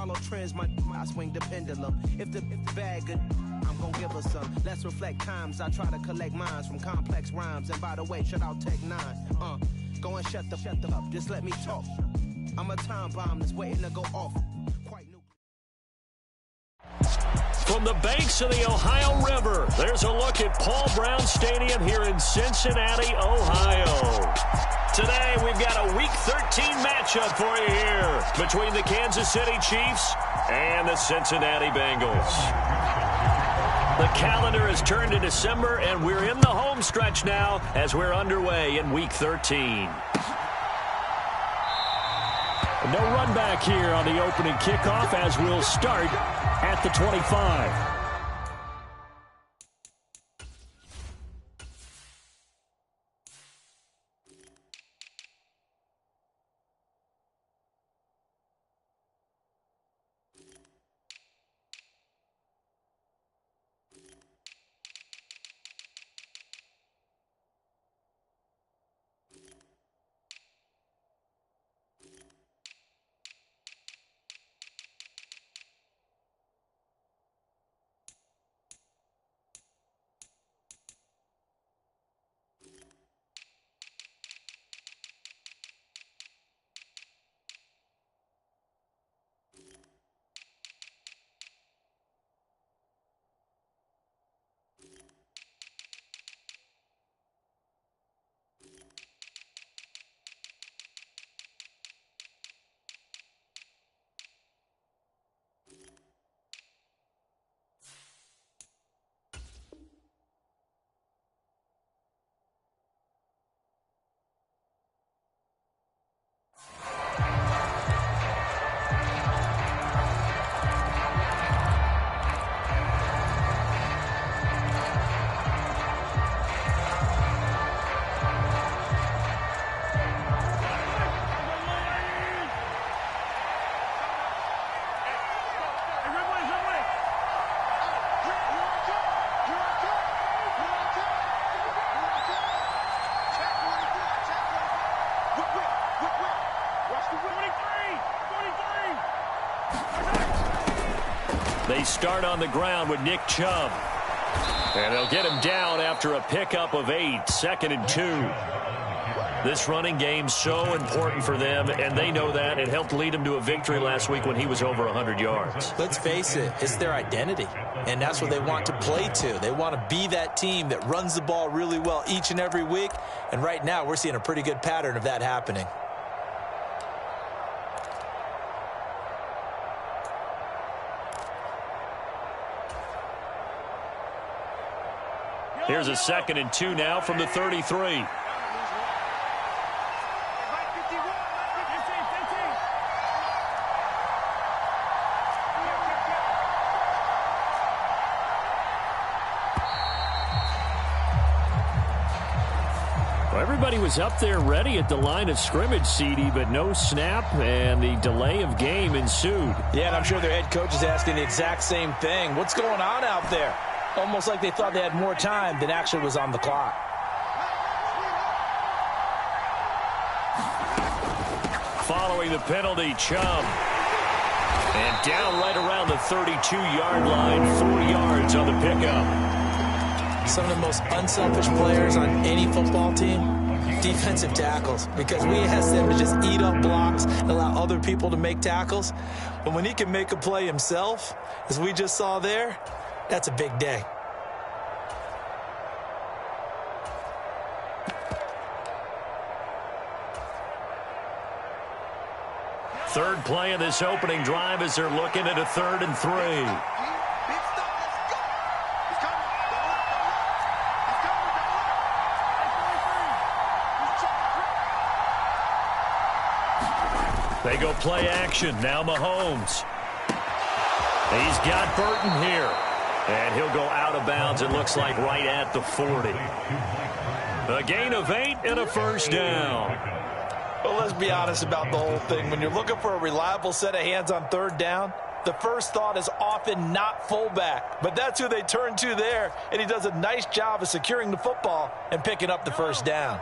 follow trends, I swing the pendulum. If the bag good, I'm gon' give her some. Let's reflect times. I try to collect minds from complex rhymes. And by the way, shout out Tech 9. Go and shut the up. Just let me talk. I'm a time bomb that's waiting to go off. From the banks of the Ohio River, there's a look at Paul Brown Stadium here in Cincinnati, Ohio. Today, we've got a Week 13 matchup for you here between the Kansas City Chiefs and the Cincinnati Bengals. The calendar has turned to December, and we're in the home stretch now as we're underway in Week 13. No run back here on the opening kickoff as we'll start at the 25. They start on the ground with Nick Chubb. And they'll get him down after a pickup of 8, 2nd and 2. This running game's so important for them, and they know that. It helped lead them to a victory last week when he was over 100 yards. Let's face it, it's their identity, and that's what they want to play to. They want to be that team that runs the ball really well each and every week, and right now we're seeing a pretty good pattern of that happening. Here's a 2nd and 2 now from the 33. Well, everybody was up there ready at the line of scrimmage, CD, but no snap, and the delay of game ensued. Yeah, and I'm sure their head coach is asking the exact same thing. What's going on out there? Almost like they thought they had more time than actually was on the clock. Following the penalty, Chubb. And down right around the 32-yard line, 4 yards on the pickup. Some of the most unselfish players on any football team, defensive tackles, because we ask them to just eat up blocks and allow other people to make tackles. But when he can make a play himself, as we just saw there, that's a big day. Third play of this opening drive as they're looking at a 3rd and 3. They go play action. Now Mahomes. He's got Burton here. And he'll go out of bounds, it looks like, right at the 40. A gain of 8 and a first down. Well, let's be honest about the whole thing. When you're looking for a reliable set of hands on 3rd down, the first thought is often not fullback. But that's who they turn to there, and he does a nice job of securing the football and picking up the first down.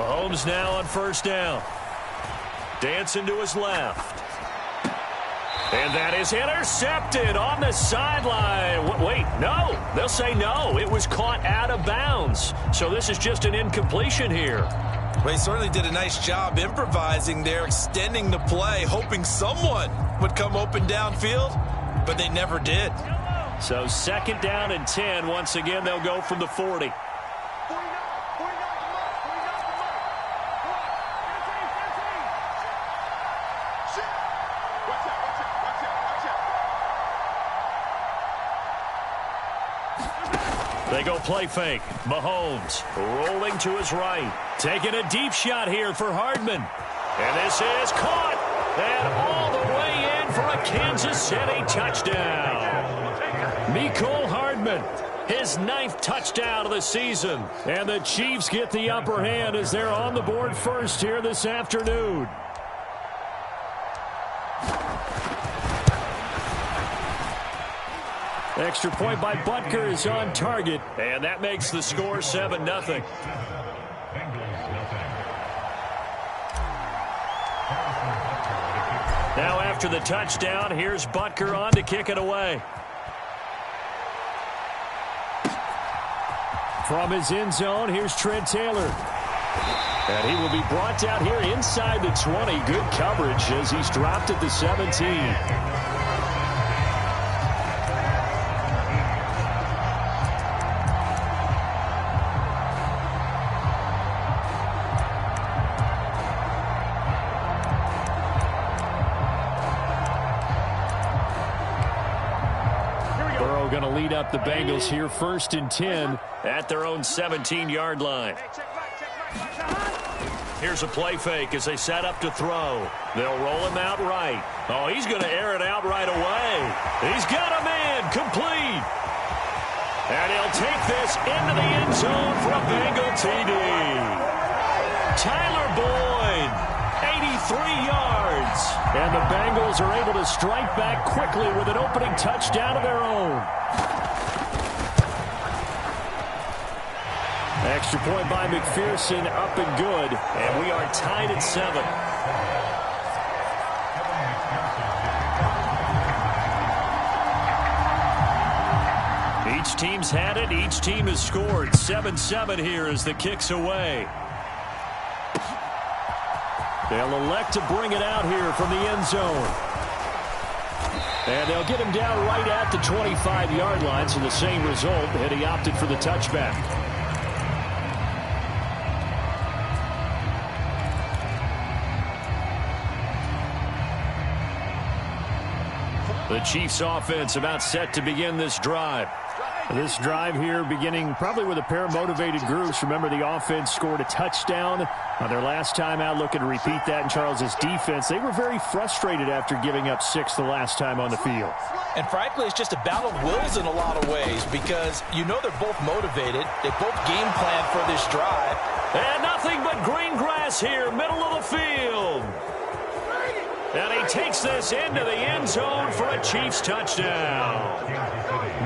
Mahomes now on first down. Dancing to his left. And that is intercepted on the sideline. Wait, no. They'll say no. It was caught out of bounds. So this is just an incompletion here. Well, he certainly did a nice job improvising there, extending the play, hoping someone would come open downfield, but they never did. So 2nd down and 10. Once again, they'll go from the 40. They go play fake. Mahomes rolling to his right. Taking a deep shot here for Hardman. And this is caught. And all the way in for a Kansas City touchdown. Mecole Hardman, his 9th touchdown of the season. And the Chiefs get the upper hand as they're on the board first here this afternoon. Extra point by Butker is on target, and that makes the score 7-0. Now after the touchdown, here's Butker on to kick it away. From his end zone, here's Trent Taylor. And he will be brought down here inside the 20. Good coverage as he's dropped at the 17. Going to lead up the Bengals here 1st and 10 at their own 17-yard line. Here's a play fake as they set up to throw. They'll roll him out right. Oh, he's going to air it out right away. He's got a man complete. And he'll take this into the end zone for a Bengal TD. Tyler Boyd, 83 yards. And the Bengals are able to strike back quickly with an opening touchdown of their own. Extra point by McPherson, up and good. And we are tied at 7. Each team's had it. Each team has scored. 7-7 here as the kick's away. They'll elect to bring it out here from the end zone. And they'll get him down right at the 25-yard line, so the same result, and he opted for the touchback. The Chiefs offense about set to begin this drive. This drive here beginning probably with a pair of motivated groups. Remember, the offense scored a touchdown on their last time out, looking to repeat that in Charles's defense. They were very frustrated after giving up 6 the last time on the field. And frankly, it's just a battle of wills in a lot of ways because you know they're both motivated. They both game plan for this drive. And nothing but green grass here, middle of the field. And he takes this into the end zone for a Chiefs touchdown.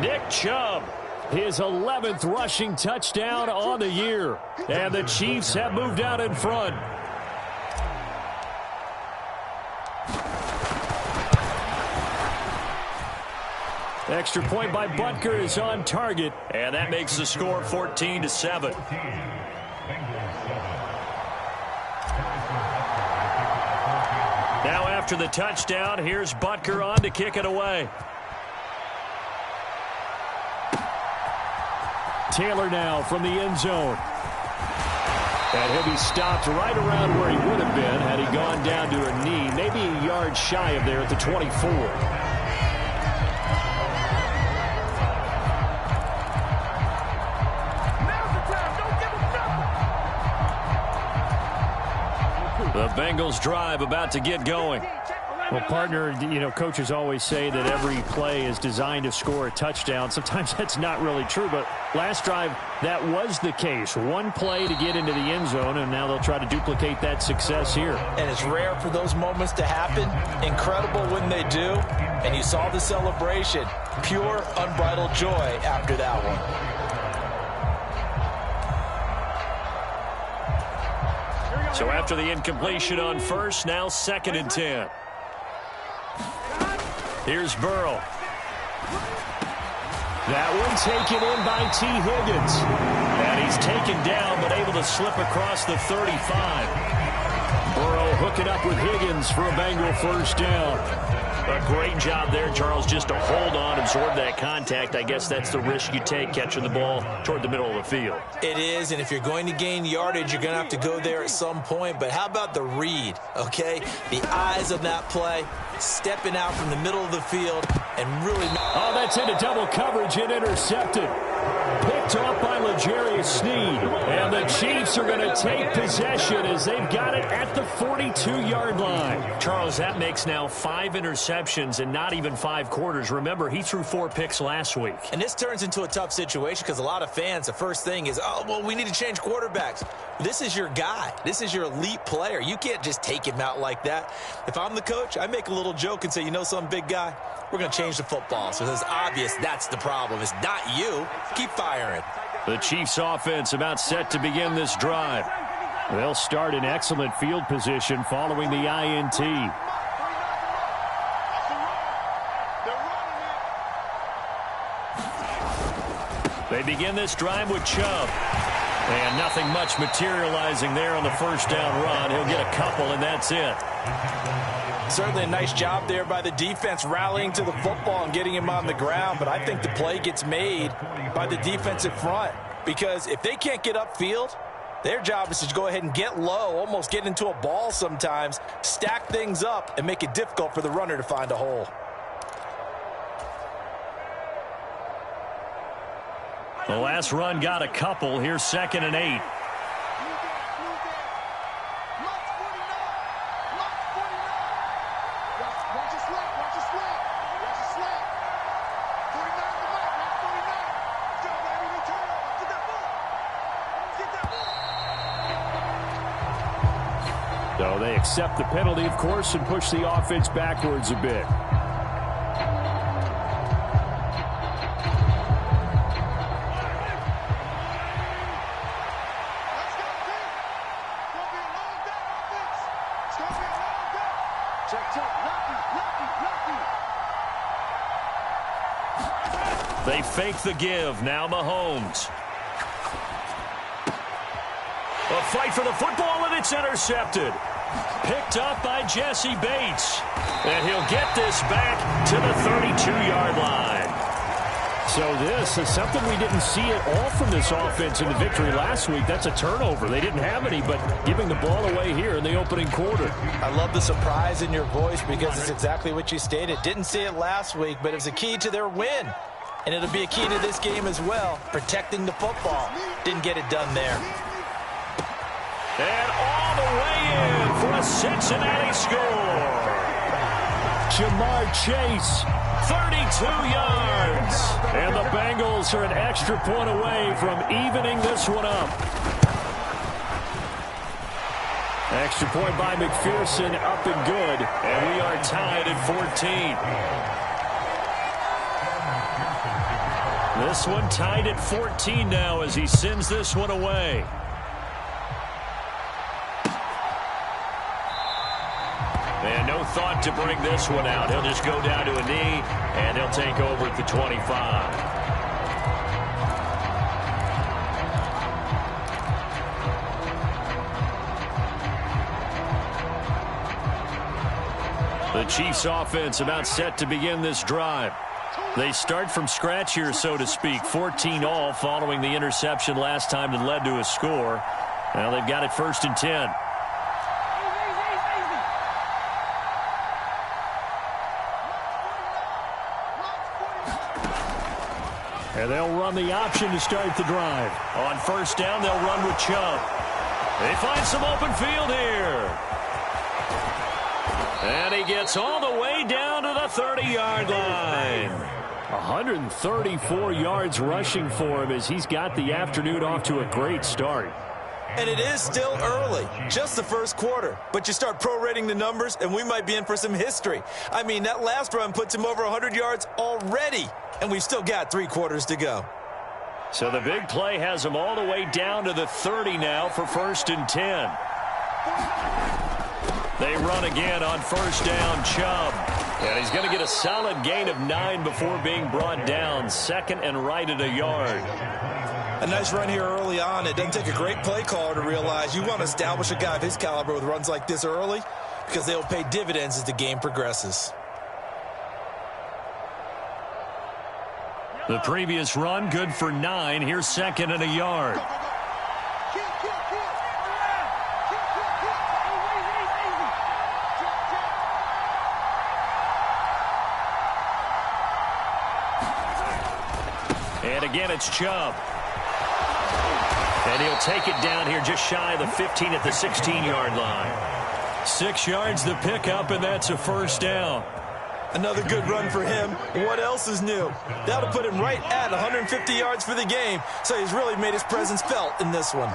Nick Chubb, his 11th rushing touchdown on the year. And the Chiefs have moved out in front. Extra point by Butker is on target. And that makes the score 14-7. Now after the touchdown, here's Butker on to kick it away. Taylor now from the end zone. And he'll be stopped right around where he would have been had he gone down to a knee, maybe a yard shy of there at the 24. The Bengals drive about to get going. Well, partner, you know, coaches always say that every play is designed to score a touchdown. Sometimes that's not really true, but last drive, that was the case. One play to get into the end zone, and now they'll try to duplicate that success here. And it's rare for those moments to happen. Incredible when they do. And you saw the celebration. Pure, unbridled joy after that one. So after the incompletion on first, now 2nd and 10. Here's Burrow. That one taken in by T. Higgins. And he's taken down, but able to slip across the 35. Burrow hooking up with Higgins for a Bengal first down. A great job there, Charles, just to hold on, absorb that contact. I guess that's the risk you take catching the ball toward the middle of the field. It is, and if you're going to gain yardage, you're going to have to go there at some point. But how about the read, okay? The eyes of that play, stepping out from the middle of the field and really... Oh, that's into double coverage and intercepted. Picked off by L'Jarius Sneed. And the Chiefs are going to take possession as they've got it at the 42-yard line. Charles, that makes now 5 interceptions and not even 5 quarters. Remember, he threw 4 picks last week. And this turns into a tough situation because a lot of fans, the first thing is, oh, well, we need to change quarterbacks. This is your guy. This is your elite player. You can't just take him out like that. If I'm the coach, I make a little joke and say, you know some big guy? We're going to change the football. So it's obvious that's the problem. It's not you. Keep firing. The Chiefs offense about set to begin this drive. They'll start in excellent field position following the INT. They begin this drive with Chubb. And nothing much materializing there on the first down run. He'll get a couple, and that's it. Certainly a nice job there by the defense rallying to the football and getting him on the ground, but I think the play gets made by the defensive front because if they can't get upfield, their job is to go ahead and get low, almost get into a ball sometimes, stack things up, and make it difficult for the runner to find a hole. The last run got a couple. Here's 2nd and 8. So they accept the penalty, of course, and push the offense backwards a bit. They fake the give. Now Mahomes. A fight for the football, and it's intercepted. Picked up by Jesse Bates. And he'll get this back to the 32-yard line. So this is something we didn't see at all from this offense in the victory last week. That's a turnover. They didn't have any, but giving the ball away here in the opening quarter. I love the surprise in your voice because it's exactly what you stated. Didn't see it last week, but it was a key to their win. And it'll be a key to this game as well, protecting the football. Didn't get it done there. And all the way in for a Cincinnati score. Jamar Chase, 32 yards. And the Bengals are an extra point away from evening this one up. Extra point by McPherson, up and good. And we are tied at 14. This one tied at 14 now as he sends this one away. And no thought to bring this one out. He'll just go down to a knee, and he'll take over at the 25. The Chiefs offense about set to begin this drive. They start from scratch here, so to speak. 14-all following the interception last time that led to a score. Now they've got it 1st and 10. And they'll run the option to start the drive. On 1st down, they'll run with Chubb. They find some open field here. And he gets all the way down to the 30-yard line. 134 yards rushing for him as he's got the afternoon off to a great start. And it is still early, just the first quarter. But you start prorating the numbers, and we might be in for some history. I mean, that last run puts him over 100 yards already, and we've still got 3 quarters to go. So the big play has him all the way down to the 30 now for 1st and 10. They run again on first down, Chubb. And he's going to get a solid gain of 9 before being brought down. Second and right at a yard. A nice run here early on. It doesn't take a great play caller to realize you want to establish a guy of his caliber with runs like this early because they'll pay dividends as the game progresses. The previous run, good for 9. Here's second and a yard. And again, it's Chubb. And he'll take it down here just shy of the 15 at the 16-yard line. 6 yards the pickup, and that's a first down. Another good run for him. What else is new? That'll put him right at 150 yards for the game, so he's really made his presence felt in this one.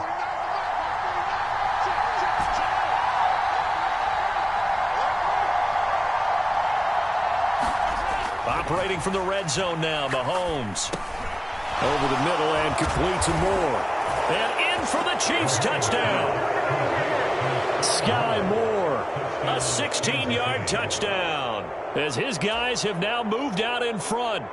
Operating from the red zone now, Mahomes. Over the middle and complete to Moore. And in for the Chiefs touchdown. Sky Moore, a 16-yard touchdown. As his guys have now moved out in front.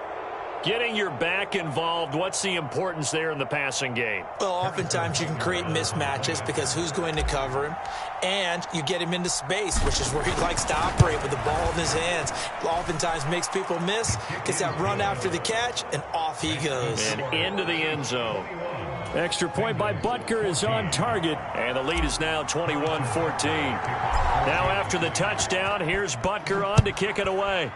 Getting your back involved, what's the importance there in the passing game? Well, oftentimes you can create mismatches because who's going to cover him? And you get him into space, which is where he likes to operate with the ball in his hands. Oftentimes makes people miss, gets that run after the catch, and off he goes. And into the end zone. Extra point by Butker is on target. And the lead is now 21-14. Now after the touchdown, here's Butker on to kick it away.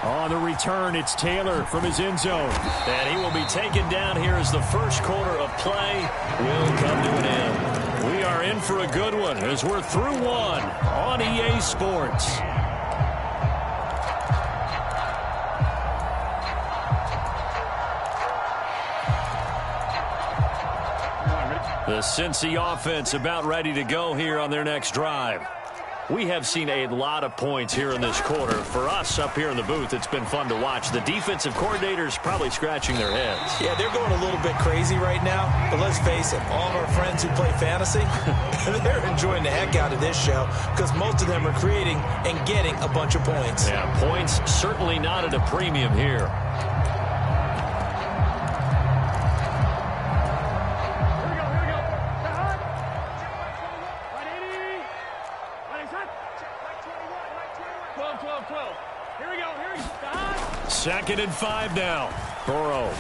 On the return, it's Taylor from his end zone. And he will be taken down here as the first quarter of play will come to an end. We are in for a good one as we're through one on EA Sports. The Cincy offense about ready to go here on their next drive. We have seen a lot of points here in this quarter. For us up here in the booth, it's been fun to watch. The defensive coordinators probably scratching their heads. Yeah, they're going a little bit crazy right now. But let's face it, all of our friends who play fantasy, they're enjoying the heck out of this show because most of them are creating and getting a bunch of points. Yeah, points certainly not at a premium here. Second and 5 now. Burrow.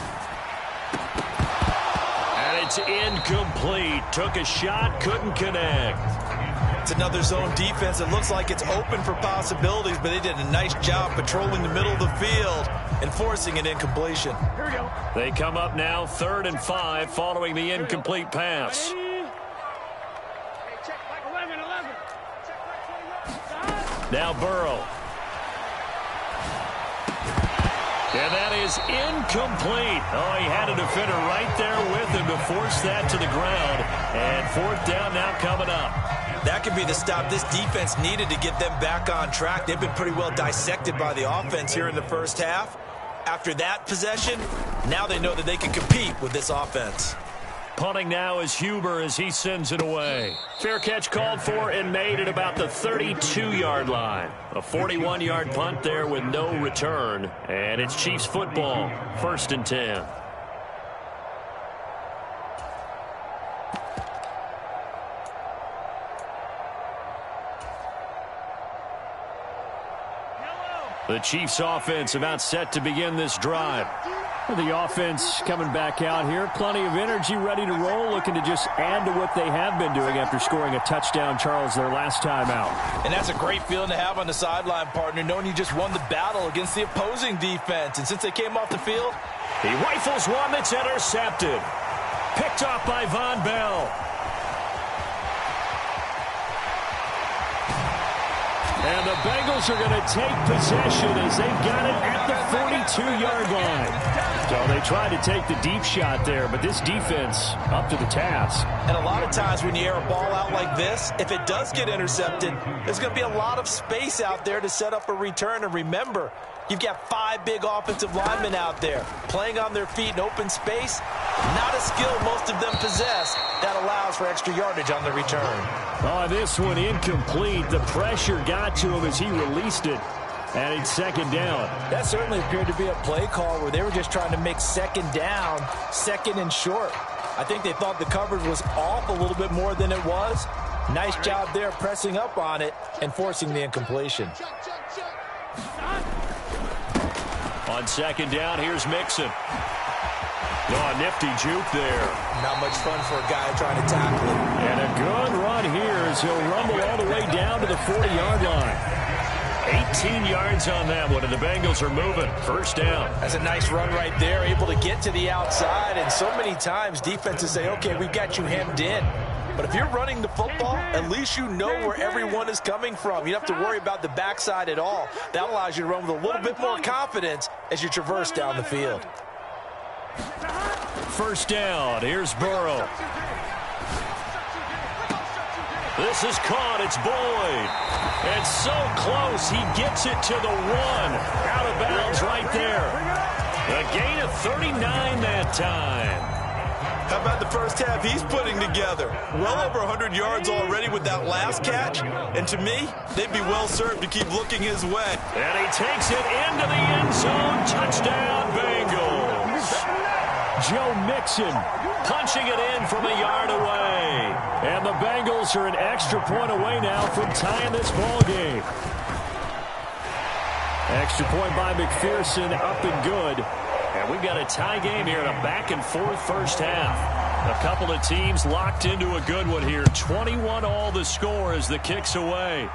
And it's incomplete. Took a shot, couldn't connect. It's another zone defense. It looks like it's open for possibilities, but they did a nice job patrolling the middle of the field and forcing an incompletion. Here we go. They come up now 3rd and 5 following the incomplete pass. Now Burrow. And that is incomplete. Oh, he had a defender right there with him to force that to the ground. And 4th down now coming up. That could be the stop this defense needed to get them back on track. They've been pretty well dissected by the offense here in the first half. After that possession, now they know that they can compete with this offense. Punting now is Huber as he sends it away. Fair catch called for and made at about the 32-yard line. A 41-yard punt there with no return. And it's Chiefs football, 1st and 10. The Chiefs offense about set to begin this drive. The offense coming back out here. Plenty of energy, ready to roll, looking to just add to what they have been doing after scoring a touchdown, Charles, their last time out. And that's a great feeling to have on the sideline, partner, knowing you just won the battle against the opposing defense. And since they came off the field, he rifles one that's intercepted. Picked off by Von Bell. And the Bengals are going to take possession as they've got it at the 42-yard line. So they tried to take the deep shot there, but this defense up to the task. And a lot of times when you air a ball out like this, if it does get intercepted, there's going to be a lot of space out there to set up a return. And remember, you've got 5 big offensive linemen out there playing on their feet in open space. Not a skill most of them possess. That allows for extra yardage on the return. Oh, this one incomplete. The pressure got to him as he released it. And it's second down. That certainly appeared to be a play call where they were just trying to make second down, second and short. I think they thought the coverage was off a little bit more than it was. Nice job there pressing up on it and forcing the incompletion. On second down, here's Mixon. Oh, nifty juke there. Not much fun for a guy trying to tackle him. And a good run here as he'll rumble all the way down to the 40-yard line. 18 yards on that one, and the Bengals are moving. First down. That's a nice run right there, able to get to the outside. And so many times defenses say, okay, we've got you hemmed in. But if you're running the football, at least you know where everyone is coming from. You don't have to worry about the backside at all. That allows you to run with a little bit more confidence as you traverse down the field. First down. Here's Burrow. This is caught. It's Boyd. And so close. He gets it to the one. Out of bounds right there. A gain of 39 that time. How about the first half he's putting together? Well over 100 yards already with that last catch. And to me, they'd be well served to keep looking his way. And he takes it into the end zone. Touchdown, Bengals. Joe Mixon punching it in from a yard away. And the Bengals are an extra point away now from tying this ball game. Extra point by McPherson, up and good. And we've got a tie game here in a back-and-forth first half. A couple of teams locked into a good one here. 21-all the score as the kick's away.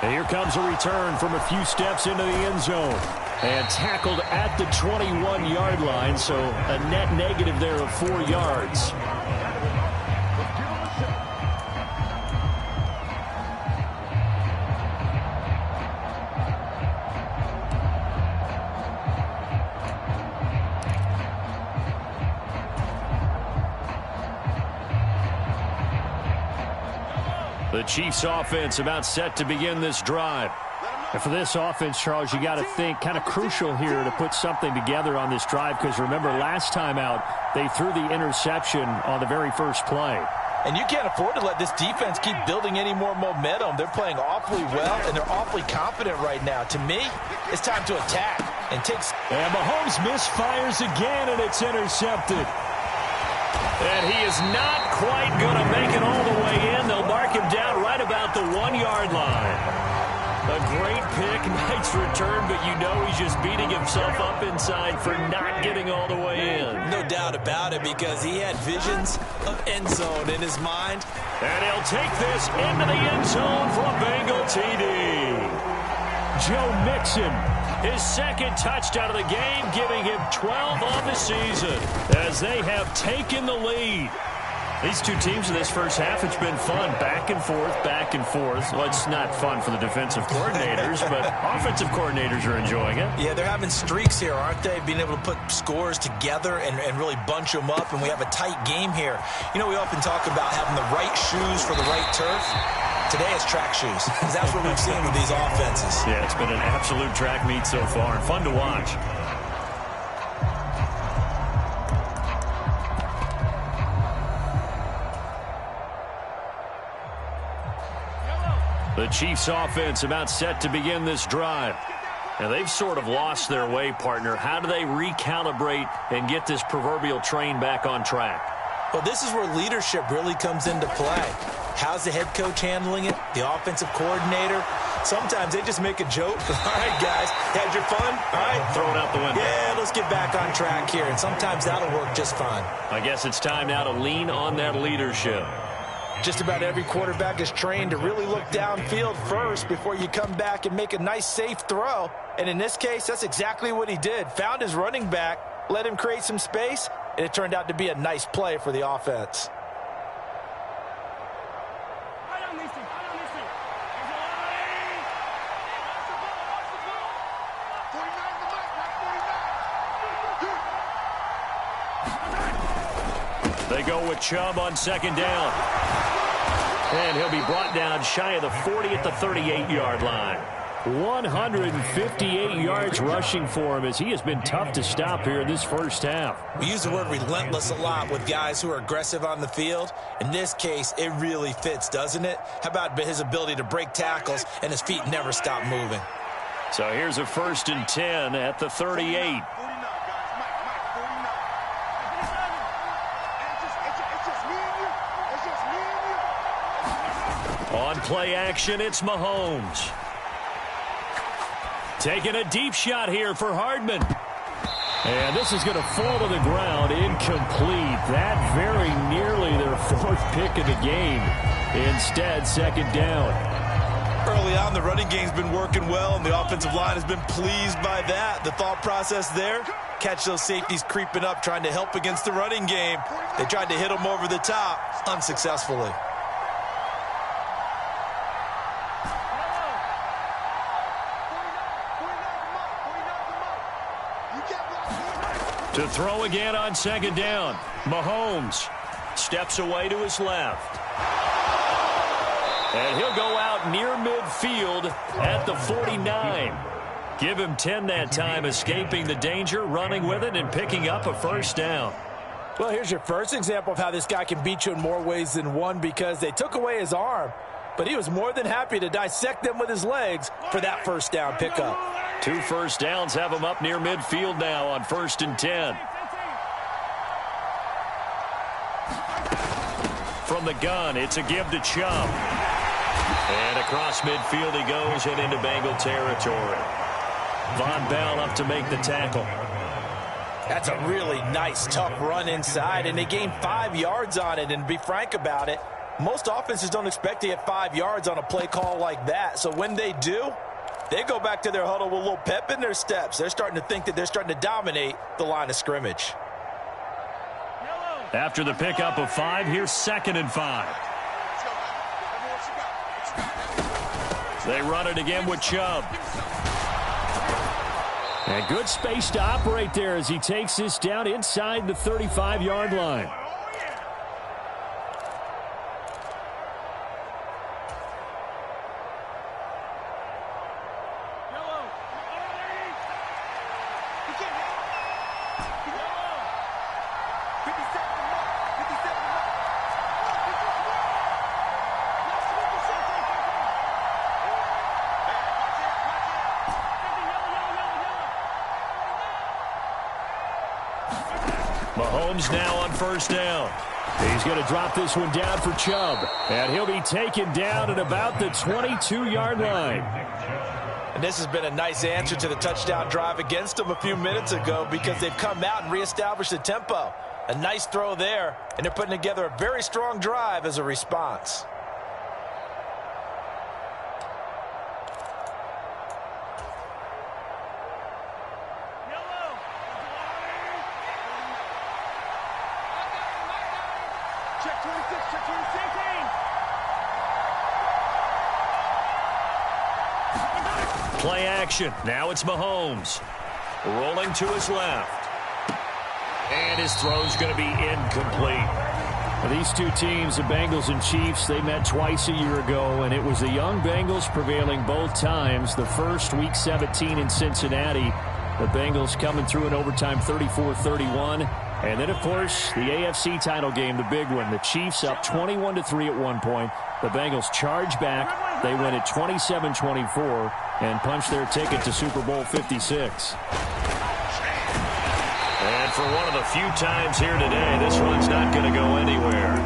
And here comes a return from a few steps into the end zone. And tackled at the 21-yard line, so a net negative there of 4 yards. The Chiefs offense about set to begin this drive. And for this offense, Charles, you got to think kind of crucial here to put something together on this drive, because remember last time out they threw the interception on the very first play. And you can't afford to let this defense keep building any more momentum. They're playing awfully well, and they're awfully confident right now. To me, it's time to attack and takes. And Mahomes misfires again, and it's intercepted. And he is not quite going to make it all the way in. They'll mark him down right about the 1-yard line. A great pick, nice return, but you know he's just beating himself up inside for not getting all the way in. No doubt about it, because he had visions of end zone in his mind. And he'll take this into the end zone for a Bengal TD. Joe Mixon, his second touchdown of the game, giving him 12 on the season as they have taken the lead. These two teams in this first half, it's been fun. Back and forth, back and forth. Well, it's not fun for the defensive coordinators, but offensive coordinators are enjoying it. Yeah, they're having streaks here, aren't they? Being able to put scores together and really bunch them up, and we have a tight game here. You know, we often talk about having the right shoes for the right turf. Today it's track shoes, because that's what we've seen with these offenses. Yeah, it's been an absolute track meet so far, and fun to watch. The Chiefs offense about set to begin this drive. And they've sort of lost their way, partner. How do they recalibrate and get this proverbial train back on track? Well, this is where leadership really comes into play. How's the head coach handling it? The offensive coordinator? Sometimes they just make a joke. All right, guys, had your fun? All right. Throw it out the window. Yeah, let's get back on track here. And sometimes that'll work just fine. I guess it's time now to lean on that leadership. Just about every quarterback is trained to really look downfield first before you come back and make a nice, safe throw. And in this case, that's exactly what he did. Found his running back, let him create some space, and it turned out to be a nice play for the offense. They go with Chubb on second down. And he'll be brought down shy of the 40 at the 38-yard line. 158 yards rushing for him as he has been tough to stop here in this first half. We use the word relentless a lot with guys who are aggressive on the field. In this case, it really fits, doesn't it? How about his ability to break tackles and his feet never stop moving? So here's a 1st and 10 at the 38. On play action, it's Mahomes. Taking a deep shot here for Hardman. And this is going to fall to the ground, incomplete. That very nearly their 4th pick of the game. Instead, 2nd down. Early on, the running game's been working well, and the offensive line has been pleased by that. The thought process there, catch those safeties creeping up, trying to help against the running game. They tried to hit them over the top, unsuccessfully. To throw again on 2nd down. Mahomes steps away to his left. And he'll go out near midfield at the 49. Give him 10 that time, escaping the danger, running with it, and picking up a 1st down. Well, here's your first example of how this guy can beat you in more ways than one, because they took away his arm, but he was more than happy to dissect them with his legs for that 1st down pickup. 2 1st downs have him up near midfield now on 1st and 10. From the gun, it's a give to Chubb. And across midfield he goes and into Bengal territory. Von Bell up to make the tackle. That's a really nice, tough run inside, and they gained 5 yards on it. And to be frank about it, most offenses don't expect to get 5 yards on a play call like that. So when they do, they go back to their huddle with a little pep in their steps. They're starting to think that they're starting to dominate the line of scrimmage. After the pickup of 5, here's 2nd and 5. They run it again with Chubb. And good space to operate there as he takes this down inside the 35-yard line. Mahomes now on 1st down. He's going to drop this one down for Chubb. And he'll be taken down at about the 22-yard line. And this has been a nice answer to the touchdown drive against them a few minutes ago, because they've come out and reestablished the tempo. A nice throw there, and they're putting together a very strong drive as a response. Play action. Now it's Mahomes. Rolling to his left. And his throw's going to be incomplete. These two teams, the Bengals and Chiefs, they met twice a year ago, and it was the young Bengals prevailing both times. The first, Week 17 in Cincinnati, the Bengals coming through in overtime 34-31. And then, of course, the AFC title game, the big one. The Chiefs up 21-3 at one point. The Bengals charge back. They win it 27-24 and punch their ticket to Super Bowl 56. And for one of the few times here today, this one's not going to go anywhere.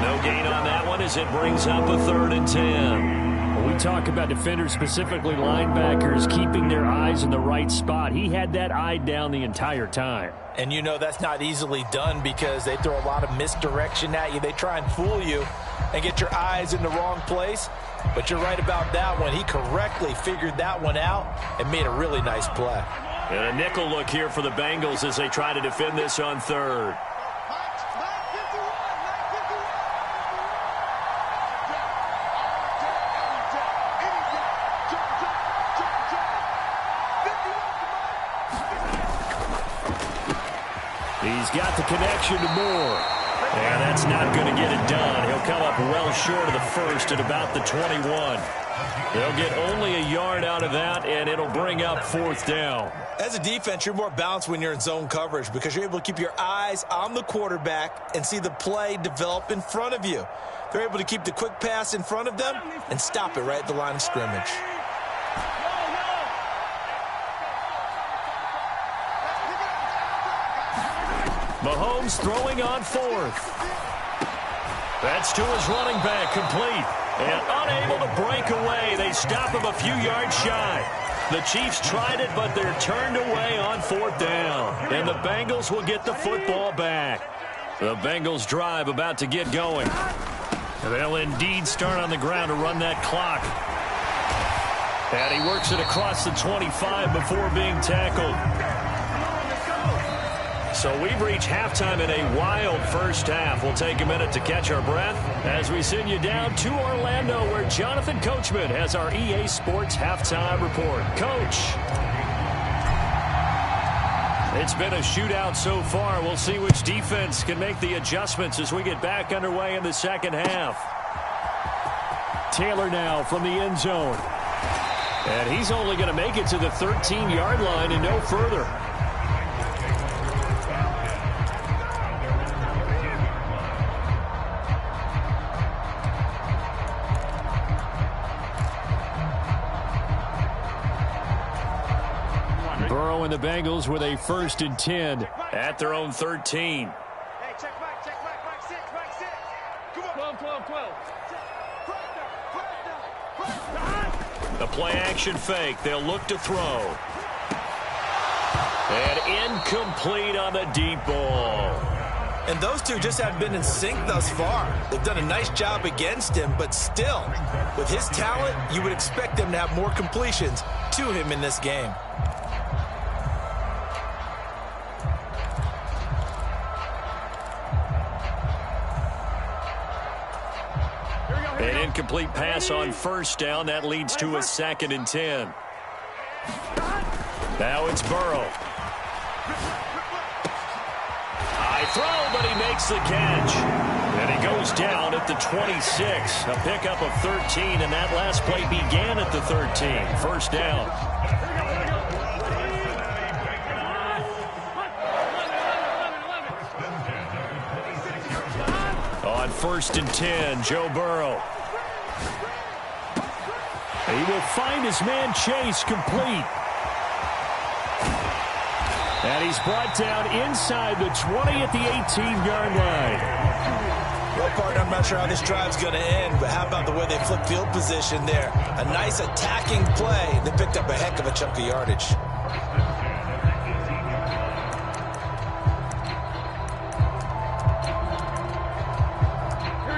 No gain on that one as it brings up a 3rd and 10. When we talk about defenders, specifically linebackers, keeping their eyes in the right spot, he had that eye down the entire time. And you know that's not easily done because they throw a lot of misdirection at you. They try and fool you and get your eyes in the wrong place. But you're right about that one. He correctly figured that one out and made a really nice play. And a nickel look here for the Bengals as they try to defend this on 3rd. He's got the connection to Moore. And that's not going to get it done. He'll come up well short of the first at about the 21. They'll get only a yard out of that, and it'll bring up 4th down. As a defense, you're more balanced when you're in zone coverage because you're able to keep your eyes on the quarterback and see the play develop in front of you. They're able to keep the quick pass in front of them and stop it right at the line of scrimmage. Mahomes throwing on 4th. That's to his running back, complete. And unable to break away. They stop him a few yards shy. The Chiefs tried it, but they're turned away on 4th down. And the Bengals will get the football back. The Bengals drive about to get going. They'll indeed start on the ground to run that clock. And he works it across the 25 before being tackled. So we've reached halftime in a wild first half. We'll take a minute to catch our breath as we send you down to Orlando, where Jonathan Coachman has our EA Sports halftime report. Coach. It's been a shootout so far. We'll see which defense can make the adjustments as we get back underway in the second half. Taylor now from the end zone. And he's only going to make it to the 13-yard line and no further. Burrow and the Bengals with a 1st and 10 at their own 13. Hey, check back, 6. Come on. 12. The play action fake. They'll look to throw. And incomplete on the deep ball. And those two just haven't been in sync thus far. They've done a nice job against him, but still, with his talent, you would expect them to have more completions to him in this game. An incomplete pass on 1st down. That leads to a 2nd and 10. Now it's Burrow. High throw, but he makes the catch. And he goes down at the 26. A pickup of 13, and that last play began at the 13. 1st down. On 1st and 10, Joe Burrow. He will find his man Chase, complete. And he's brought down inside the 20 at the 18-yard line. Well, partner, I'm not sure how this drive's going to end, but how about the way they flip field position there? A nice attacking play. They picked up a heck of a chunk of yardage.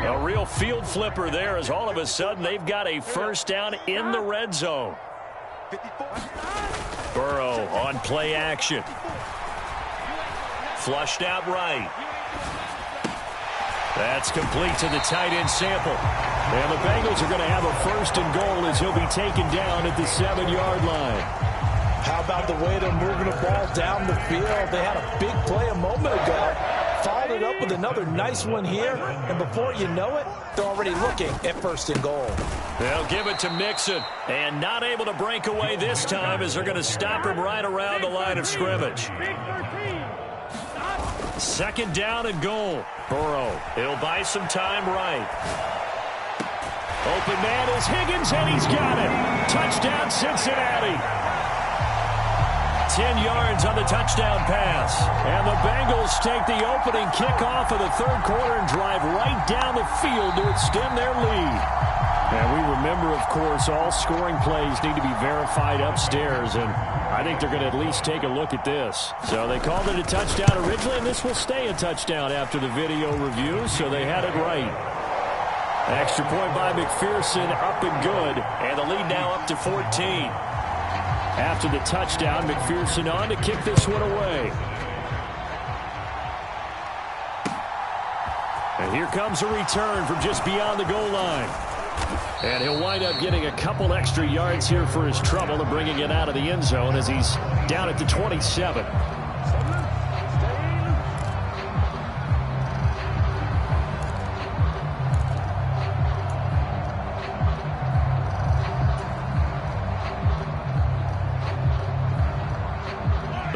A real field flipper there, as all of a sudden they've got a 1st down in the red zone. Burrow on play action. Flushed out right. That's complete to the tight end Sample. And the Bengals are going to have a 1st and goal as he'll be taken down at the 7-yard line. How about the way they're moving the ball down the field? They had a big play a moment ago. Followed it up with another nice one here, and before you know it, they're already looking at 1st and goal. They'll give it to Mixon, and not able to break away this time as they're going to stop him right around the line of scrimmage. 2nd down and goal. Burrow, he'll buy some time right. Open man is Higgins, and he's got it. Touchdown, Cincinnati. 10 yards on the touchdown pass. And the Bengals take the opening kickoff of the 3rd quarter and drive right down the field to extend their lead. And we remember, of course, all scoring plays need to be verified upstairs, and I think they're going to at least take a look at this. So they called it a touchdown originally, and this will stay a touchdown after the video review, so they had it right. Extra point by McPherson, up and good, and the lead now up to 14. After the touchdown, McPherson on to kick this one away. And here comes a return from just beyond the goal line. And he'll wind up getting a couple extra yards here for his trouble and bringing it out of the end zone as he's down at the 27.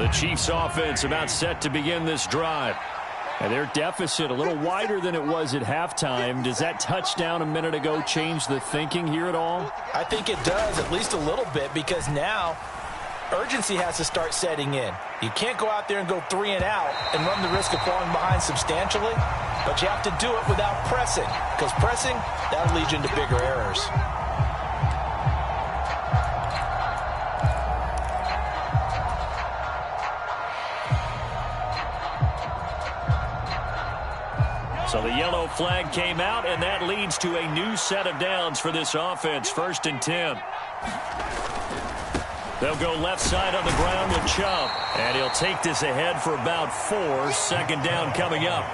The Chiefs offense about set to begin this drive. And their deficit a little wider than it was at halftime. Does that touchdown a minute ago change the thinking here at all? I think it does, at least a little bit, because now urgency has to start setting in. You can't go out there and go 3 and out and run the risk of falling behind substantially, but you have to do it without pressing, because pressing, that'll lead you into bigger errors. So the yellow flag came out, and that leads to a new set of downs for this offense. 1st and 10. They'll go left side on the ground with Chubb. And he'll take this ahead for about 4. 2nd down coming up.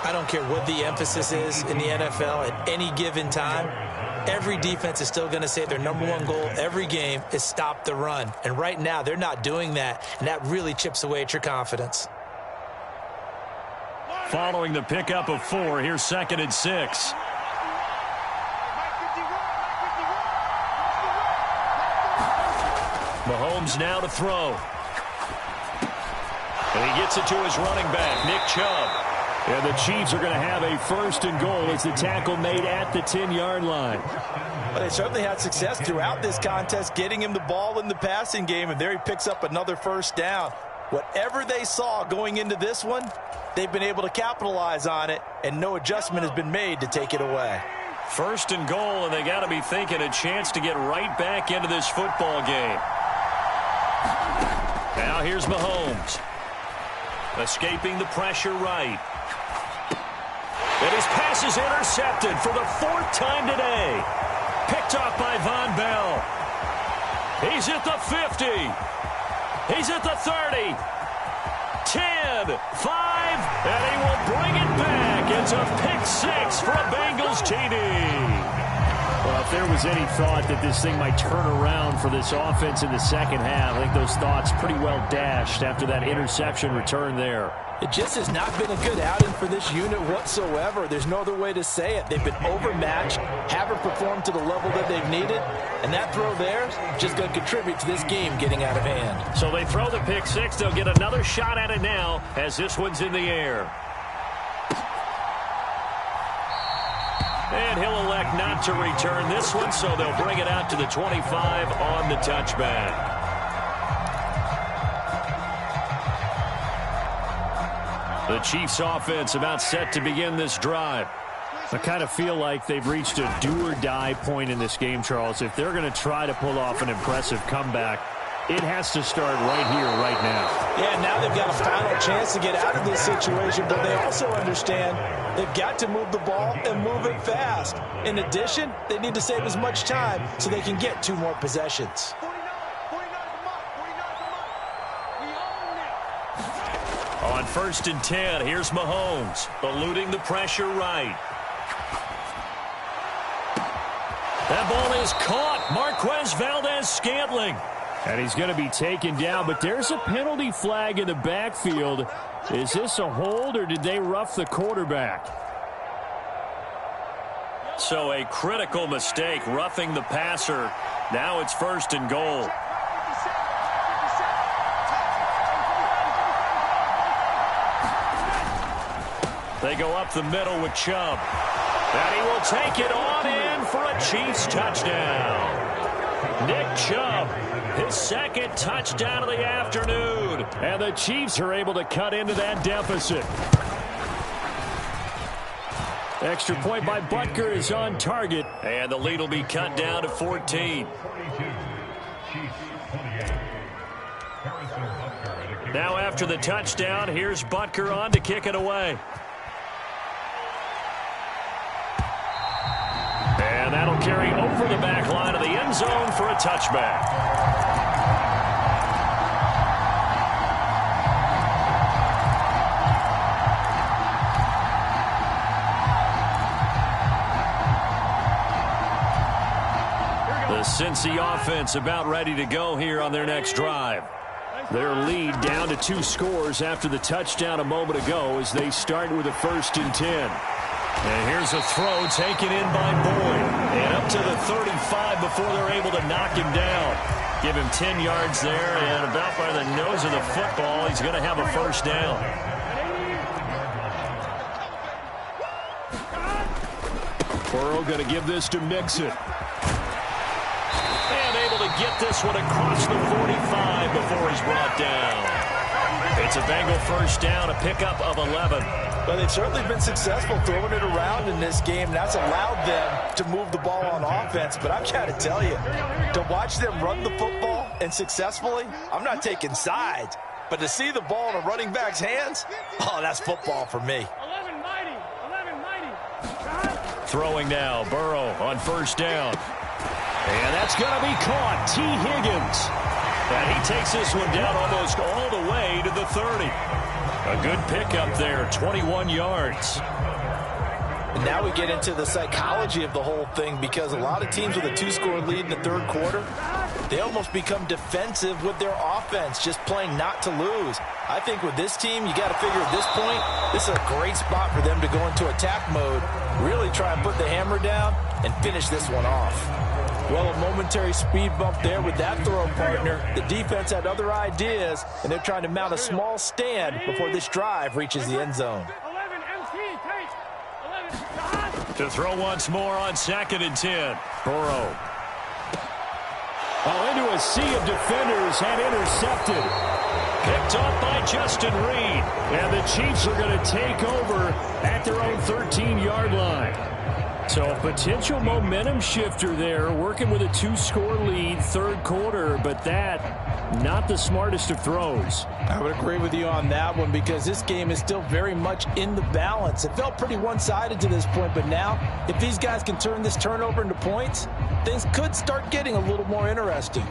I don't care what the emphasis is in the NFL at any given time. Every defense is still going to say their #1 goal every game is stop the run. And right now, they're not doing that, and that really chips away at your confidence. Following the pickup of 4, here's 2nd and 6. Mahomes now to throw. And he gets it to his running back, Nick Chubb. And the Chiefs are going to have a 1st and goal as the tackle made at the 10-yard line. Well, they certainly had success throughout this contest, getting him the ball in the passing game, and there he picks up another 1st down. Whatever they saw going into this one, they've been able to capitalize on it, and no adjustment has been made to take it away. 1st and goal, and they got to be thinking a chance to get right back into this football game. Now here's Mahomes. Escaping the pressure right. And his pass is intercepted for the 4th time today. Picked off by Von Bell. He's at the 50. He's at the 30. 10, 5, and he will bring it back. It's a pick 6 for a Bengals TD. Well, if there was any thought that this thing might turn around for this offense in the 2nd half, I think those thoughts pretty well dashed after that interception return there. It just has not been a good outing for this unit whatsoever. There's no other way to say it. They've been overmatched, haven't performed to the level that they've needed, and that throw there is just going to contribute to this game getting out of hand. So they throw the pick 6. They'll get another shot at it now as this one's in the air. And he'll elect not to return this one, so they'll bring it out to the 25 on the touchback. The Chiefs offense about set to begin this drive. I kind of feel like they've reached a do-or-die point in this game, Charles. If they're going to try to pull off an impressive comeback, it has to start right here, right now. Yeah, now they've got a final chance to get out of this situation, but they also understand they've got to move the ball and move it fast. In addition, they need to save as much time so they can get 2 more possessions. On 1st and 10, here's Mahomes, eluding the pressure right. That ball is caught. Marquez Valdes-Scantling. And he's going to be taken down, but there's a penalty flag in the backfield. Is this a hold, or did they rough the quarterback? So a critical mistake, roughing the passer. Now it's 1st and goal. They go up the middle with Chubb. And he will take it on in for a Chiefs touchdown. Nick Chubb, his 2nd touchdown of the afternoon. And the Chiefs are able to cut into that deficit. Extra point by Butker is on target. And the lead will be cut down to 14. Now after the touchdown, here's Butker on to kick it away. And that'll carry over the back line of the end zone for a touchback. The Cincy offense about ready to go here on their next drive. Their lead down to 2 scores after the touchdown a moment ago as they start with a 1st and 10. And here's a throw taken in by Boyd. And up to the 35 before they're able to knock him down. Give him 10 yards there, and about by the nose of the football, he's going to have a first down. Burrow going to give this to Mixon. And able to get this one across the 45 before he's brought down. It's a Bengal first down, a pickup of 11. But they've certainly been successful throwing it around in this game. That's allowed them to move the ball on offense. But I've got to tell you, to watch them run the football and successfully, I'm not taking sides. But to see the ball in a running back's hands, oh, that's football for me. 11 mighty. Throwing now, Burrow on first down. And that's going to be caught. T. Higgins. And he takes this one down almost all the way to the 30. A good pickup there, 21 yards. And now we get into the psychology of the whole thing, because a lot of teams with a 2-score lead in the third quarter, they almost become defensive with their offense, just playing not to lose. I think with this team, you got to figure at this point, this is a great spot for them to go into attack mode, really try and put the hammer down and finish this one off. Well, a momentary speed bump there with that throw partner. The defense had other ideas, and they're trying to mount a small stand before this drive reaches the end zone. 11 MT, take. 11. To throw once more on 2nd and 10. Burrow. Oh, into a sea of defenders and intercepted. Picked up by Justin Reed. And the Chiefs are going to take over at their own 13-yard line. So a potential momentum shifter there, working with a 2-score lead, third quarter, but that, not the smartest of throws. I would agree with you on that one, because this game is still very much in the balance. It felt pretty one-sided to this point, but now, if these guys can turn this turnover into points, things could start getting a little more interesting.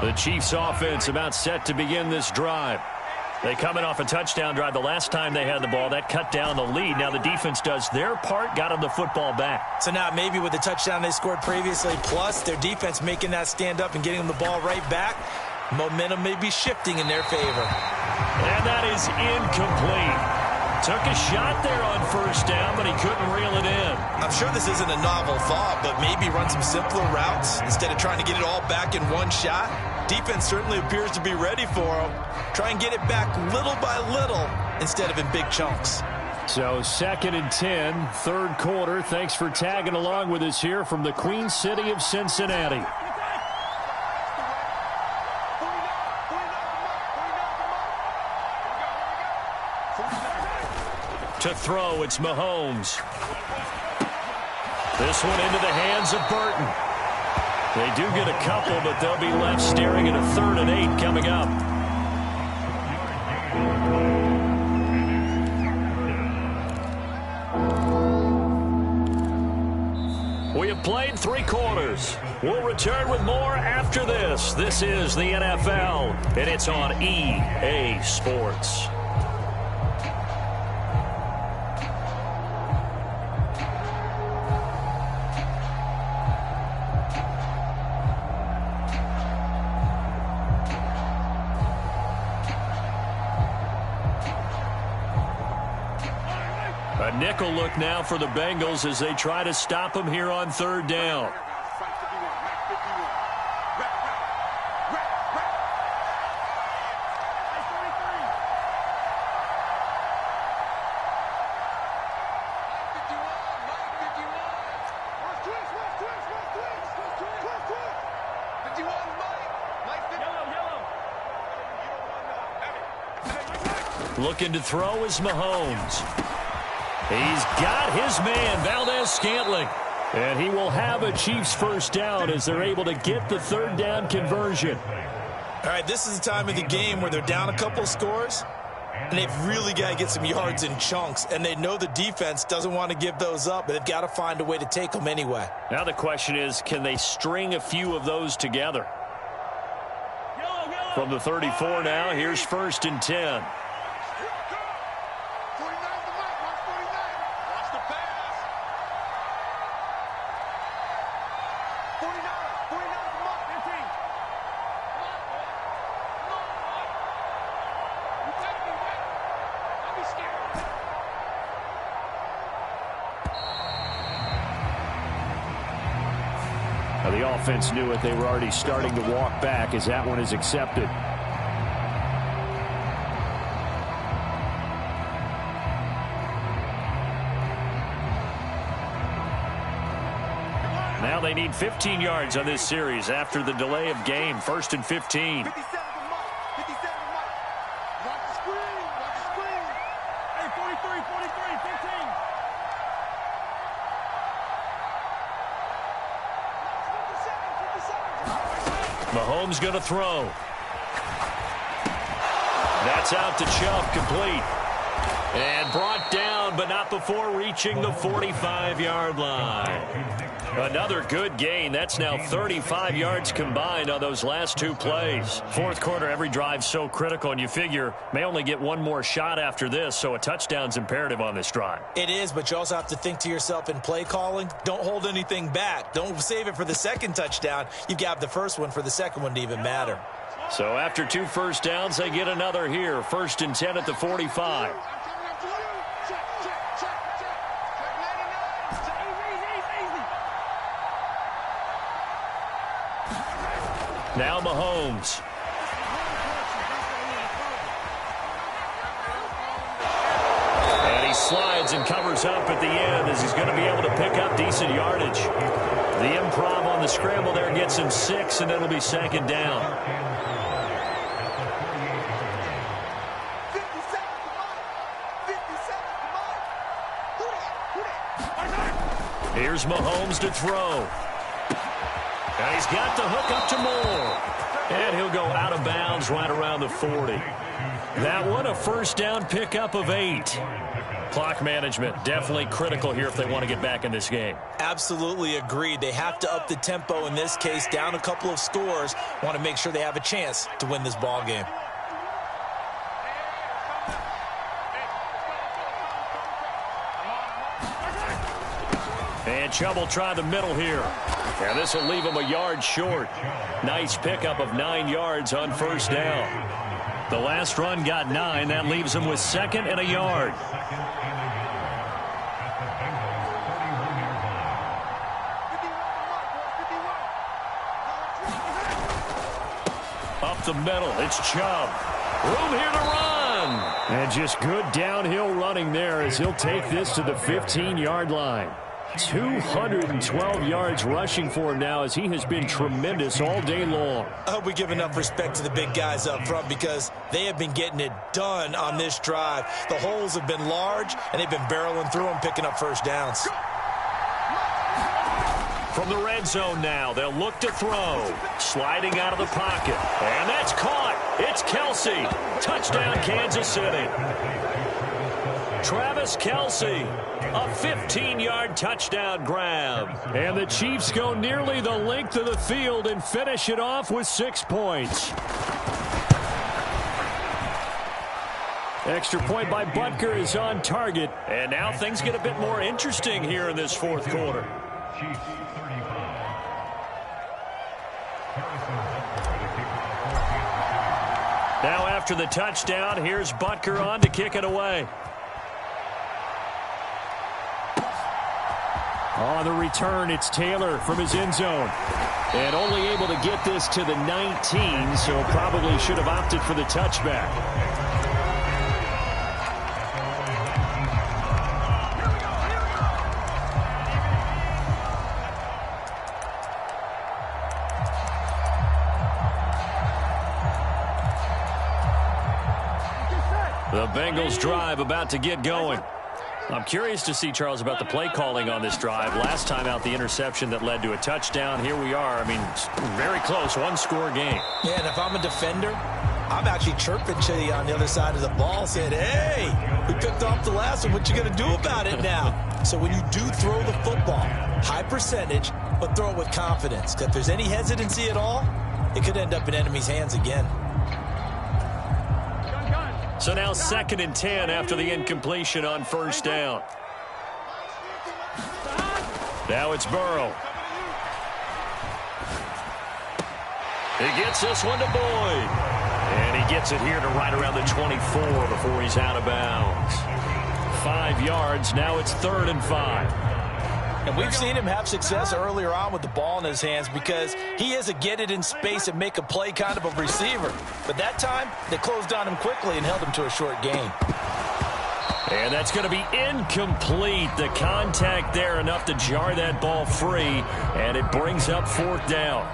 The Chiefs offense about set to begin this drive. They come in off a touchdown drive the last time they had the ball. That cut down the lead. Now the defense does their part, got them the football back. So now maybe with the touchdown they scored previously, plus their defense making that stand up and getting them the ball right back, momentum may be shifting in their favor. And that is incomplete. Took a shot there on first down, but he couldn't reel it in. I'm sure this isn't a novel thought, but maybe run some simpler routes instead of trying to get it all back in one shot. Defense certainly appears to be ready for him. Try and get it back little by little instead of in big chunks. So 2nd and 10, third quarter. Thanks for tagging along with us here from the Queen City of Cincinnati. To throw, it's Mahomes. This one into the hands of Burton. They do get a couple, but they'll be left staring at a 3rd and 8 coming up. We have played 3 quarters. We'll return with more after this. This is the NFL, and it's on EA Sports. A nickel look now for the Bengals as they try to stop him here on 3rd down. Looking to throw is Mahomes. He's got his man, Valdez-Scantling. And he will have a Chiefs first down as they're able to get the 3rd down conversion. All right, this is the time of the game where they're down a couple of scores, and they've really got to get some yards in chunks, and they know the defense doesn't want to give those up, but they've got to find a way to take them anyway. Now the question is, can they string a few of those together? From the 34 now, here's 1st and 10. The offense knew it. They were already starting to walk back as that one is accepted. Now they need 15 yards on this series after the delay of game. 1st and 15. 57 to Mike. 57 to Mike. Watch the screen. Watch the screen. Hey, 43, 43, 15. Mahomes going to throw. That's out to Chubb, complete. And brought down, but not before reaching the 45-yard line. Another good gain. That's now 35 yards combined on those last 2 plays. Fourth quarter, every drive so critical, and you figure may only get one more shot after this, so a touchdown's imperative on this drive. It is, but you also have to think to yourself in play calling, don't hold anything back. Don't save it for the second touchdown. You've got the first one for the second one to even matter. So after 2 first downs, they get another here. 1st and 10 at the 45. Now Mahomes. And he slides and covers up at the end as he's going to be able to pick up decent yardage. The improv on the scramble there gets him 6, and it'll be 2nd down. Here's Mahomes to throw. And he's got the hook up to Moore. And he'll go out of bounds right around the 40. That one a first down pickup of 8. Clock management definitely critical here if they want to get back in this game. Absolutely agreed. They have to up the tempo in this case, down a couple of scores. Want to make sure they have a chance to win this ball game. And Chubb will try the middle here. And this will leave him a yard short. Nice pickup of 9 yards on first down. The last run got 9. That leaves him with 2nd and a yard. Up the middle, it's Chubb. Room here to run. And just good downhill running there as he'll take this to the 15-yard line. 212 yards rushing for him now as he has been tremendous all day long. I hope we give enough respect to the big guys up front because they have been getting it done on this drive. The holes have been large, and they've been barreling through them, picking up first downs. From the red zone now, they'll look to throw. Sliding out of the pocket. And that's caught. It's Kelce. Touchdown, Kansas City. Travis Kelce, a 15-yard touchdown grab. And the Chiefs go nearly the length of the field and finish it off with 6 points. Extra point by Butker is on target. And now things get a bit more interesting here in this fourth quarter. Now after the touchdown, here's Butker on to kick it away. On the return, it's Taylor from his end zone. And only able to get this to the 19, so probably should have opted for the touchback. The Bengals drive about to get going. I'm curious to see, Charles, about the play calling on this drive. Last time out, the interception that led to a touchdown. Here we are. I mean, very close, one-score game. Yeah, and if I'm a defender, I'm actually chirping to you on the other side of the ball, saying, hey, we picked off the last one. What you going to do about it now? So when you do throw the football, high percentage, but throw it with confidence. If there's any hesitancy at all, it could end up in enemy's hands again. So now 2nd and 10 after the incompletion on first down. Now it's Burrow. He gets this one to Boyd. And he gets it here to right around the 24 before he's out of bounds. 5 yards. Now it's 3rd and 5. And we've seen him have success earlier on with the ball in his hands because he is a get it in space and make a play kind of a receiver. But that time, they closed on him quickly and held him to a short gain. And that's going to be incomplete. The contact there enough to jar that ball free, and it brings up 4th down.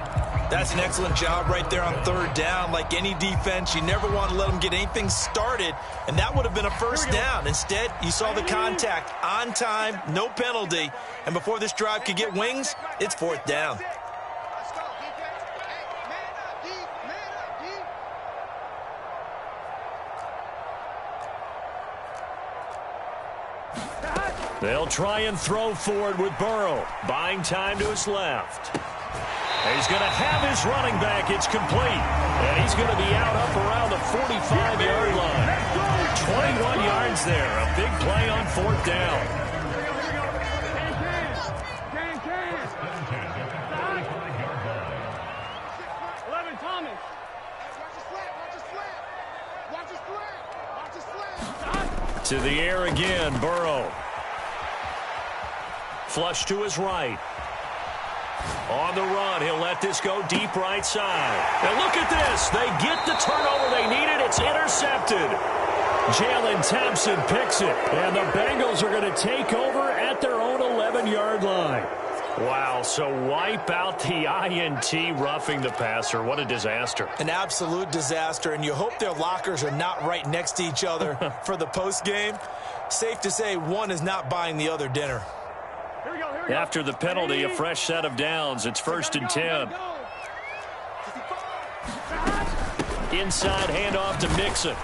That's an excellent job right there on 3rd down. Like any defense, you never want to let them get anything started, and that would have been a 1st down. Instead, you saw the contact on time, no penalty, and before this drive could get wings, it's 4th down. Let's go, defense. Hey, man up, D. Man up, D. They'll try and throw forward with Burrow, buying time to his left. He's going to have his running back. It's complete. And he's going to be out up around the 45-yard line. 21 yards there. A big play on 4th down. To the air again, Burrow. Flush to his right. On the run, he'll let this go deep right side. And look at this. They get the turnover they needed. It's intercepted. Jalen Thompson picks it. And the Bengals are going to take over at their own 11-yard line. Wow, so wipe out the INT, roughing the passer. What a disaster. An absolute disaster, and you hope their lockers are not right next to each other for the postgame. Safe to say one is not buying the other dinner. After the penalty, a fresh set of downs. It's 1st and 10. Inside handoff to Mixon.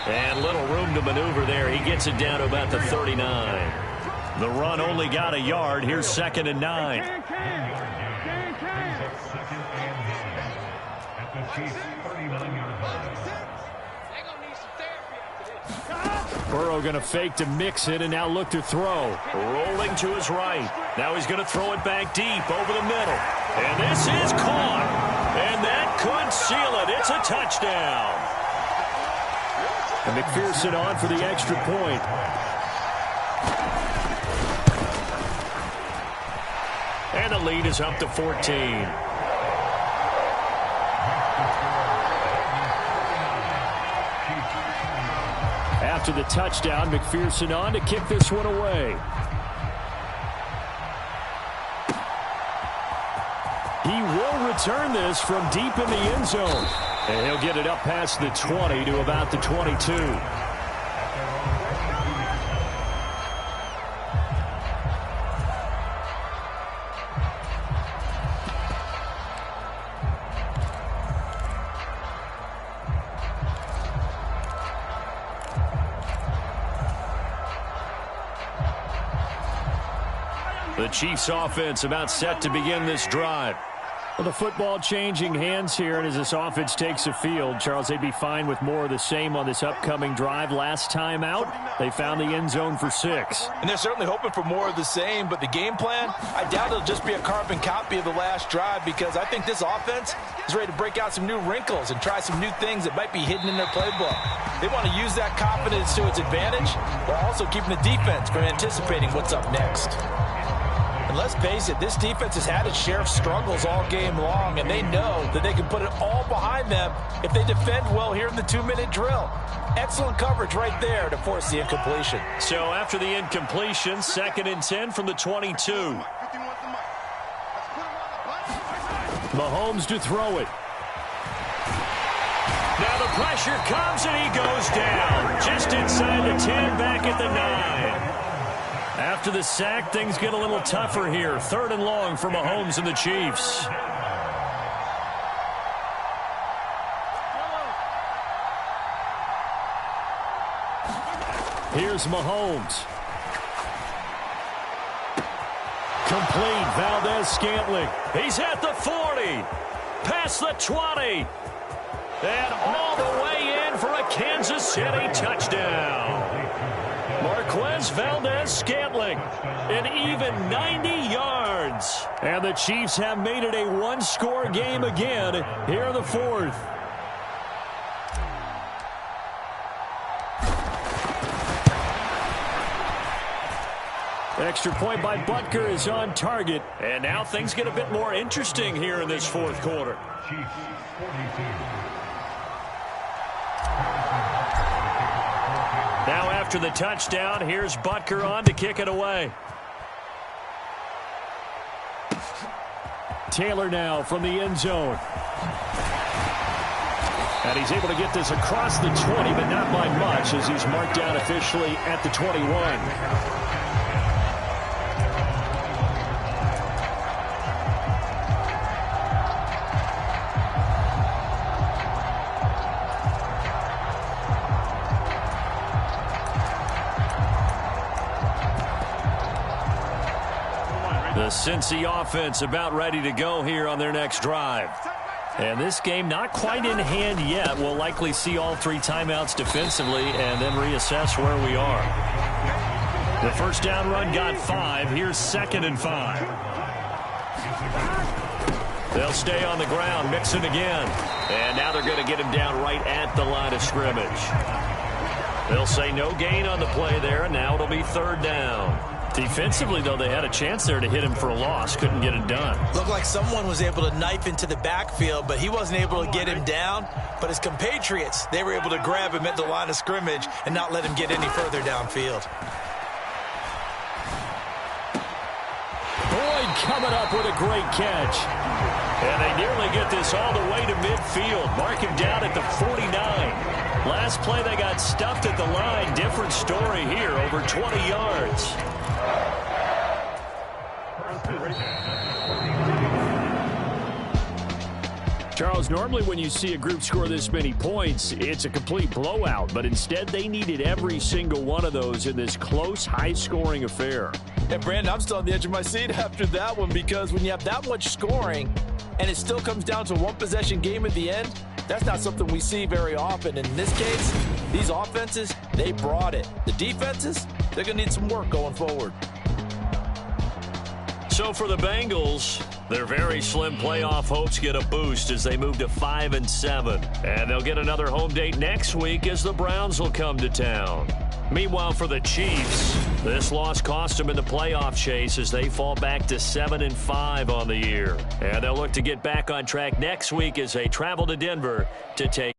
And little room to maneuver there. He gets it down to about the 39. The run only got a yard. Here's 2nd and 9. Burrow going to fake to Mixon and now look to throw. Rolling to his right. Now he's going to throw it back deep over the middle. And this is caught. And that could seal it. It's a touchdown. And McPherson on for the extra point. And the lead is up to 14. After the touchdown, McPherson on to kick this one away. He will return this from deep in the end zone. And he'll get it up past the 20 to about the 22. The Chiefs offense about set to begin this drive. Well, the football changing hands here, and as this offense takes the field, Charles, they'd be fine with more of the same on this upcoming drive. Last time out, they found the end zone for 6. And they're certainly hoping for more of the same, but the game plan, I doubt it'll just be a carbon copy of the last drive because I think this offense is ready to break out some new wrinkles and try some new things that might be hidden in their playbook. They want to use that confidence to its advantage while also keeping the defense from anticipating what's up next. And let's face it, this defense has had its share of struggles all game long, and they know that they can put it all behind them if they defend well here in the 2-minute drill. Excellent coverage right there to force the incompletion. So after the incompletion, 2nd and 10 from the 22. Mahomes to throw it. Now the pressure comes and he goes down. Just inside the 10, back at the 9. After the sack, things get a little tougher here. 3rd and long for Mahomes and the Chiefs. Here's Mahomes. Complete. Valdez-Scantling. He's at the 40. Past the 20. And all the way in for a Kansas City touchdown. Marquez Valdez-Scantling, an even 90 yards. And the Chiefs have made it a one-score game again here in the 4th. Extra point by Butker is on target. And now things get a bit more interesting here in this fourth quarter. Now after the touchdown, here's Butker on to kick it away. Taylor now from the end zone. And he's able to get this across the 20, but not by much as he's marked down officially at the 21. The Cincy offense about ready to go here on their next drive. And this game not quite in hand yet. We'll likely see all 3 timeouts defensively and then reassess where we are. The first down run got 5. Here's 2nd and 5. They'll stay on the ground, mixing again. And now they're going to get him down right at the line of scrimmage. They'll say no gain on the play there, and now it'll be 3rd down. Defensively, though, they had a chance there to hit him for a loss. Couldn't get it done. Looked like someone was able to knife into the backfield, but he wasn't able to get him down. But his compatriots, they were able to grab him at the line of scrimmage and not let him get any further downfield. Boyd coming up with a great catch. And they nearly get this all the way to midfield. Mark him down at the 49. Last play they got stuffed at the line. Different story here, over 20 yards. Charles, normally when you see a group score this many points, it's a complete blowout. But instead, they needed every single one of those in this close, high-scoring affair. And, Brandon, I'm still on the edge of my seat after that one because when you have that much scoring and it still comes down to one possession game at the end, that's not something we see very often. In this case, these offenses, they brought it. The defenses, they're going to need some work going forward. So for the Bengals, their very slim playoff hopes get a boost as they move to 5-7. And they'll get another home date next week as the Browns will come to town. Meanwhile, for the Chiefs, this loss cost them in the playoff chase as they fall back to 7-5 on the year. And they'll look to get back on track next week as they travel to Denver to take